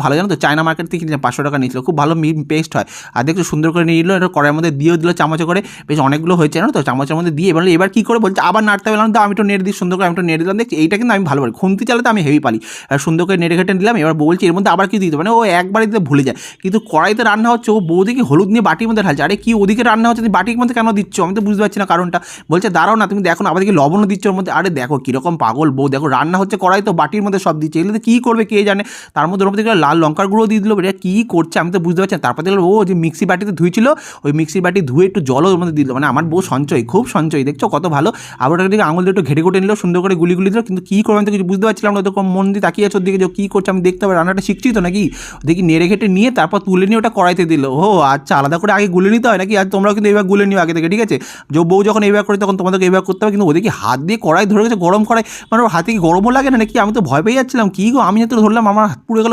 ভালো, জানো তো, চায়না মার্কেট থেকে কিনেছিলাম, 500 টাকা নিয়েছিল, খুব ভালো পেস্ট হয়। আর দেখছো সুন্দর করে নিয়ে নিল, এটা কড়াইয়ের মধ্যে দিয়েও দিল চামচে করে, বেশ অনেকগুলো হয়েছে জানো তো, চামচের মধ্যে দিয়ে এবার কী করে বলছে আবার নাড়তে পেলাম, তো আমি একটু নেড়ে দিই সুন্দর করে, আমি একটু নেড়ে দিলাম। দেখছি এইটা কিন্তু আমি ভালো পারি, খুন্তি চালাতে আমি হেভি পারি, আর সুন্দর করে নেড়ে ঘেটে দিলাম। এবার বলছি এর মধ্যে আবার কি দিতে, মানে ও একবারে দিতে ভুলে যায়, কিন্তু কড়াইতে রান্না হচ্ছে, ও বৌদিকে হলুদ নিয়ে বাটির মধ্যে ঢালছে। আরে কি ওদিকে রান্না হচ্ছে, তুমি বাটির মধ্যে কেন দিচ্ছ, আমি তো বুঝতে পারছি না কারণটা। বলছে দাঁড়াও না, তুমি দেখো না, আবার কি লবণও দিচ্ছ ওর মধ্যে। আরে দেখো কীরকম পাগল বউ, দেখো রান্না হচ্ছে কড়াই তো বাটির মধ্যে সব দিচ্ছে, এগুলোতে কী করবে কে জানে। তার মধ্যে ওর মধ্যে লাল লঙ্কার গুঁড়ো দিয়ে দিল, এটা কী করছে আমি তো বুঝতে পারছি না। তারপর দেখলো ও যে মিক্সি বাটিতে ধুয়েছিল, ওই মিক্সি বাটি ধুয়ে একটু জলও ওর মধ্যে দিল, মানে আমার বউ সঞ্চয়, খুব সঞ্চয়, দেখছো কত ভালো। আবার ওটাকে দিকে আঙুল দিয়ে একটু ঘেটে ঘুটে নিল, সুন্দর করে গুলি দিল, কিন্তু কী করবে আমি তো কিছু বুঝতে পারছিলাম না। তো মন দিয়ে তাকিয়ে আছে ওর দিকে, যে কী করছে আমি দেখতে হবে, রান্নাটা শিখছি তো নাকি। দেখি নেড়ে ঘেটে নিয়ে তারপর তুলে নিয়ে ওটা কড়াইতে দিল। ও আচ্ছা, আলাদা করে আগে গুলে নিতে হয় নাকি, আর তোমরাও কিন্তু এইভাবে গুলে নিও আগে থেকে, ঠিক আছে। যে বউ যখন এইভাবে করে তখন তোমাদেরকে এইভাবে করতে হবে, কিন্তু ওদেরকে হাত দিয়ে কড়াই ধরে গেছে, গরম কড়াই, মানে ওর হাতে কি গরমও লাগে না নাকি, আমি তো ভয় পেয়ে যাচ্ছিলাম, কী গো আমি তো ধরলাম আমার হাত পুড়ে গেল।